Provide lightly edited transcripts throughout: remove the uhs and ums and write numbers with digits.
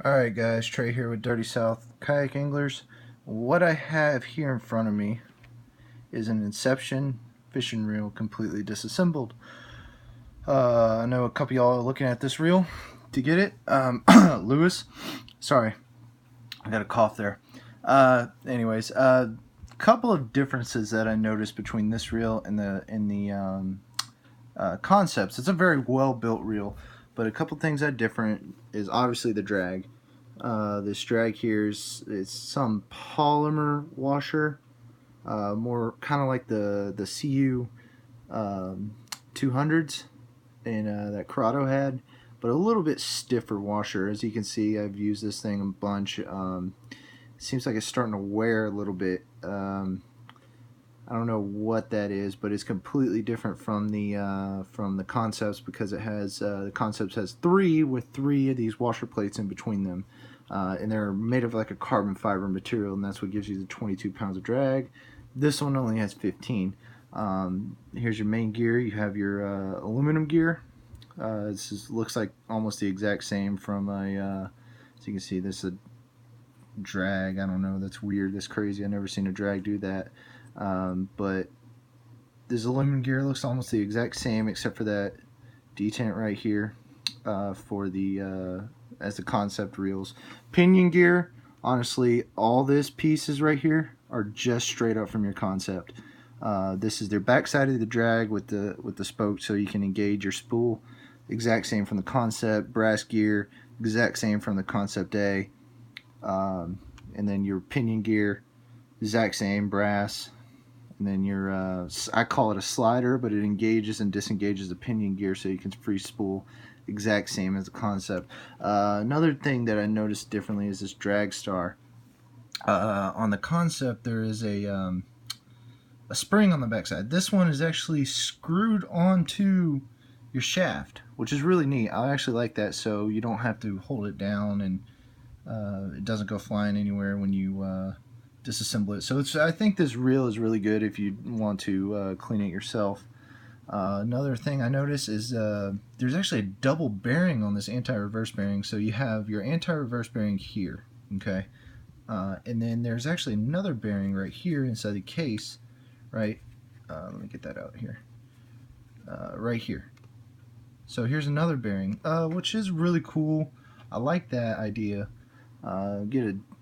Alright guys, Trey here with Dirty South Kayak Anglers. What I have here in front of me is an Inception fishing reel completely disassembled. I know a couple y'all are looking at this reel to get it. Lewis, sorry, I got a cough there. Anyways, couple of differences that I noticed between this reel and the concepts. It's a very well built reel, but a couple things that are different is obviously the drag. This drag here is some polymer washer, more kind of like the CU 200s and that Corrado had, but a little bit stiffer washer. As you can see, I've used this thing a bunch. Seems like it's starting to wear a little bit. I don't know what that is, but it's completely different from the Concepts, because it has the Concepts has three of these washer plates in between them, and they're made of like a carbon fiber material, and that's what gives you the 22 pounds of drag. This one only has 15. Here's your main gear. You have your aluminum gear. Looks like almost the exact same from a. So you can see this is a drag. I don't know. That's weird. That's crazy. I've never seen a drag do that. But this aluminum gear looks almost the exact same, except for that detent right here for the as the Concept reels. Pinion gear, honestly, all this pieces right here are just straight up from your Concept. This is their backside of the drag with the spoke, so you can engage your spool. Exact same from the Concept. Brass gear, exact same from the Concept A. And then your pinion gear, exact same, brass. And then your, I call it a slider, but it engages and disengages the pinion gear so you can free spool. Exact same as the Concept. Another thing that I noticed differently is this drag star. On the Concept, there is a spring on the backside. This one is actually screwed onto your shaft, which is really neat. I actually like that, so you don't have to hold it down, and it doesn't go flying anywhere when you disassemble it. So I think this reel is really good if you want to clean it yourself. Another thing I noticed is there's actually a double bearing on this anti-reverse bearing. So you have your anti-reverse bearing here, okay, and then there's actually another bearing right here inside the case, right? Let me get that out here. Right here. So here's another bearing, which is really cool. I like that idea.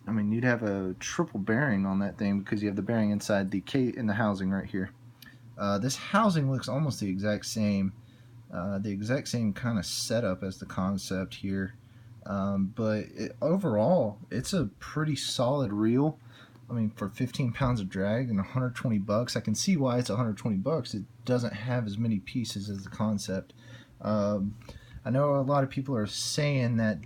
I mean, you'd have a triple bearing on that thing because you have the bearing inside the housing right here. This housing looks almost the exact same kind of setup as the Concept here, but overall, it's a pretty solid reel. I mean, for 15 pounds of drag and 120 bucks, I can see why it's 120 bucks. It doesn't have as many pieces as the Concept. I know a lot of people are saying that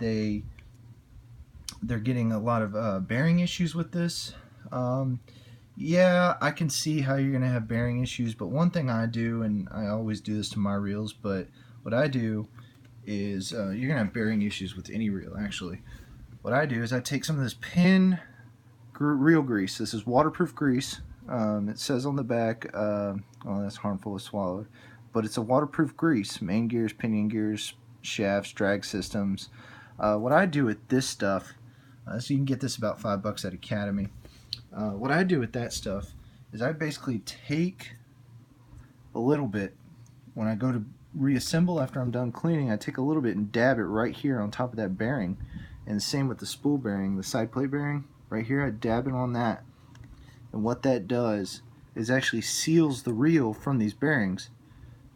they're getting a lot of bearing issues with this. Yeah, I can see how you're going to have bearing issues, but one thing I do, and I always do this to my reels, but what I do is, you're going to have bearing issues with any reel, actually. What I do is I take some of this reel grease. This is waterproof grease. It says on the back, oh, that's harmful to swallow, but it's a waterproof grease. Main gears, pinion gears, shafts, drag systems. What I do with this stuff, so you can get this about $5 at Academy. What I do with that stuff is I basically take a little bit when I go to reassemble after I'm done cleaning. I take a little bit and dab it right here on top of that bearing, and same with the spool bearing, the side plate bearing right here. I dab it on that, and what that does is actually seals the reel from these bearings,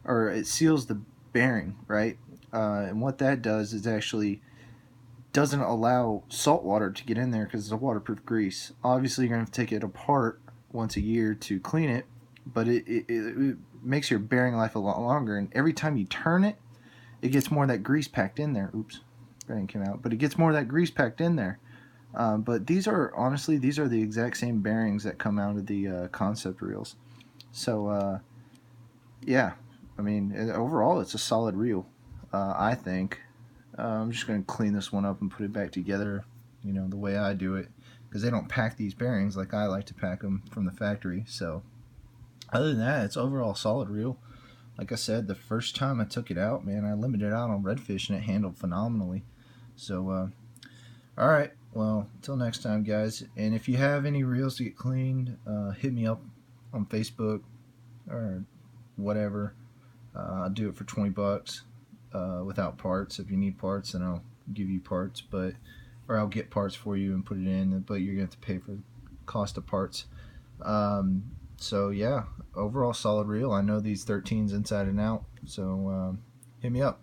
or it seals the bearing, right? And what that does is actually doesn't allow salt water to get in there because it's a waterproof grease. Obviously, you're going to have to take it apart once a year to clean it, but it makes your bearing life a lot longer. And every time you turn it, it gets more of that grease packed in there. Oops, bearing came out, but it gets more of that grease packed in there. But these are the exact same bearings that come out of the Concept reels. So yeah, I mean, overall, it's a solid reel, I think. I'm just going to clean this one up and put it back together, you know, the way I do it, because they don't pack these bearings like I like to pack them from the factory. So other than that, it's overall solid reel. Like I said, the first time I took it out, man, I limited out on redfish and it handled phenomenally. So All right. Well, until next time, guys. And if you have any reels to get cleaned, hit me up on Facebook or whatever. I'll do it for $20 without parts. If you need parts, then I'll give you parts, but or I'll get parts for you and put it in. But you're gonna have to pay for the cost of parts. So yeah, overall solid reel. I know these 13s inside and out. So hit me up.